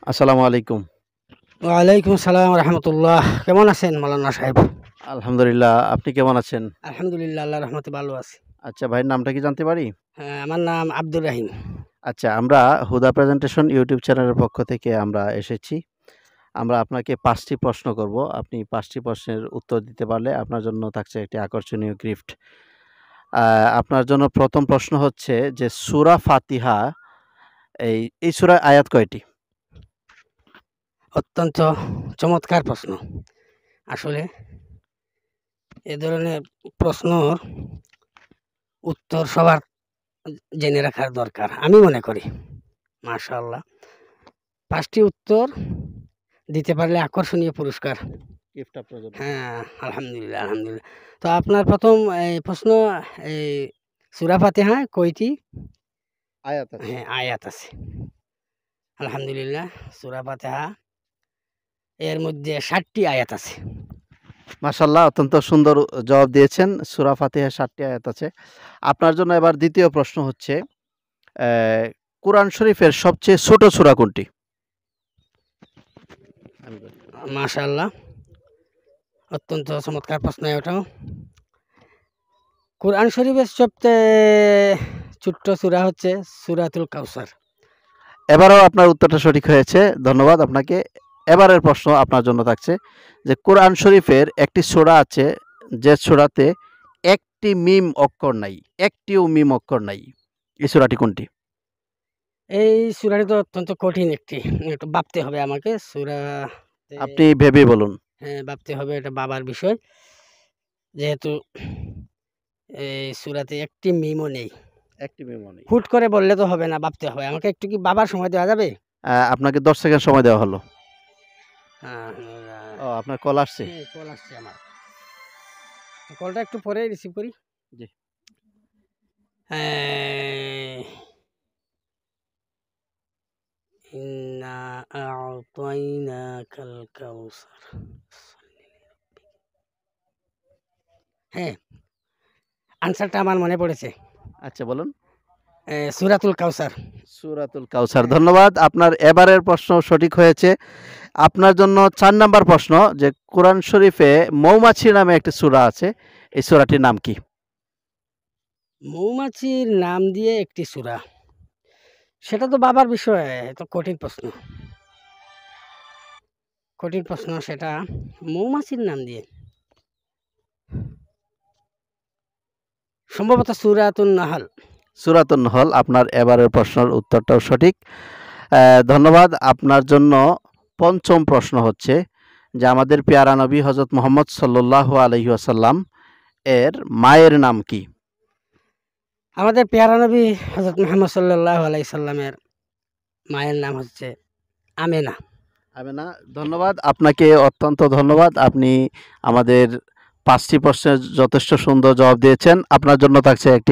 আসসালামু আলাইকুম। ওয়ালাইকুম আসসালাম রহমতুল্লাহ। কেমন আছেন মাওলানা সাহেব? আলহামদুলিল্লাহ। আপনি কেমন আছেন? আলহামদুলিল্লাহ, আল্লাহর রহমতে ভালো আছি। আচ্ছা, ভাইয়ের নামটা কি জানতে পারি? হ্যাঁ, আমার নাম আব্দুর রাহিম। আচ্ছা, আমরা হুদা প্রেজেন্টেশন ইউটিউব চ্যানেলের পক্ষ থেকে আমরা এসেছি। আমরা আপনাকে ৫ টি প্রশ্ন করব। আপনি ৫ টি প্রশ্নের উত্তর দিতে পারলে আপনার জন্য থাকছে একটি আকর্ষণীয় গিফট। আ আপনার জন্য ১ম প্রশ্ন হচ্ছে যে সূরা ফাতিহা এই সূরার আয়াত কয়টি? অত্যন্ত চমৎকার প্রশ্ন। আসলে এ ধরনের প্রশ্নর উত্তর সবার জেনে রাখার দরকার। আমি মনে করি। মাশাআল্লাহ। ৫ টি উত্তর দিতে পারলে আকর্ষণীয় পুরস্কার। গিফট আপনার জন্য। হ্যাঁ, আলহামদুলিল্লাহ, আলহামদুলিল্লাহ। তো আপনার ১ম প্রশ্ন, এই সূরা ফাতিহায় কয়টি আয়াত আছে। আয়াত আছে? আলহামদুলিল্লাহ, সূরা ফাতিহা এর মধ্যে ৬০ টি আয়াত আছে। মাশাআল্লাহ, অত্যন্ত সুন্দর জবাব দিয়েছেন। সূরা ফাতিহায় ৭ টি আয়াত আছে। আপনার জন্য এবার ২য় প্রশ্ন হচ্ছে অ্যা কুরআন শরীফের সবচেয়ে ছোট সূরা কোনটি? মাশাআল্লাহ, অত্যন্ত চমৎকার প্রশ্ন এটাও। কুরআন শরীফের সবচেয়ে ছোট্ট সূরা হচ্ছে সূরাতুল কাউসার। এবারেও আপনার উত্তরটা সঠিক হয়েছে। ধন্যবাদ আপনাকে। এবারের প্রশ্ন আপনার জন্য থাকছে যে কোরআন শরীফের একটি সূরা আছে যে সূরাতে একটি মিম অক্ষর নাই। একটিও মিম অক্ষর নাই। এই সূরাটি কোনটি? এই সূরাটি তো অত্যন্ত কঠিন একটি। একটু ভাবতে হবে আমাকে। সূরাতে আপনি ভেবে বলুন। হ্যাঁ, ভাবতে হবে, এটা ভাবার বিষয়। যেহেতু এই সূরাতে একটি মিমও নেই। একটি মিমও নেই। হুট করে বললে তো হবে না, ভাবতে হবে। আমাকে একটু কি ভাবার সময় দেওয়া যাবে? আপনাকে ১০ সেকেন্ড সময় দেওয়া হলো। হ্যাঁ, ও, আপনার কল আসছে? হ্যাঁ, কল আসছে আমার। কলটা একটু পরে রিসিভ করি। জি। হ্যাঁ, ইন্না আ'তাইনাকাল কাউসার। হ্যাঁ, আনসারটা আমার মনে পড়েছে। আচ্ছা, বলুন। সূরাতুল কাউসার। সূরাতুল কাউসার। ধন্যবাদ। আপনার এবারের প্রশ্ন সঠিক হয়েছে। আপনার জন্য ৪ নাম্বার প্রশ্ন যে কোরআন শরীফে মৌমাছি নামে একটি সূরা আছে। এই সূরাটির নাম কি? মৌমাছির নাম দিয়ে একটি সূরা। সেটা তো ভাবার বিষয়। তো কঠিন প্রশ্ন। কঠিন প্রশ্ন সেটা। মৌমাছির নাম দিয়ে। সম্ভবত সূরাতুন নাহল। সূরাতুন নাহল। আপনার এবারের প্রশ্নের উত্তরটাও সঠিক। ধন্যবাদ। আপনার জন্য ৫ম প্রশ্ন হচ্ছে যে আমাদের পেয়ারা নবী হযরত মুহাম্মদ সাল্লাল্লাহু আলাইহি ওয়াসাল্লাম এর মায়ের নাম কি? আমাদের পেয়ারা নবী হযরত মুহাম্মদ সাল্লাল্লাহু আলাইহি সাল্লামের মায়ের নাম হচ্ছে আমেনা। আমেনা। ধন্যবাদ। আপনাকে অত্যন্ত ধন্যবাদ। আপনি আমাদের ৫ টি প্রশ্নের যথেষ্ট সুন্দর জবাব দিয়েছেন। আপনার জন্য থাকছে একটি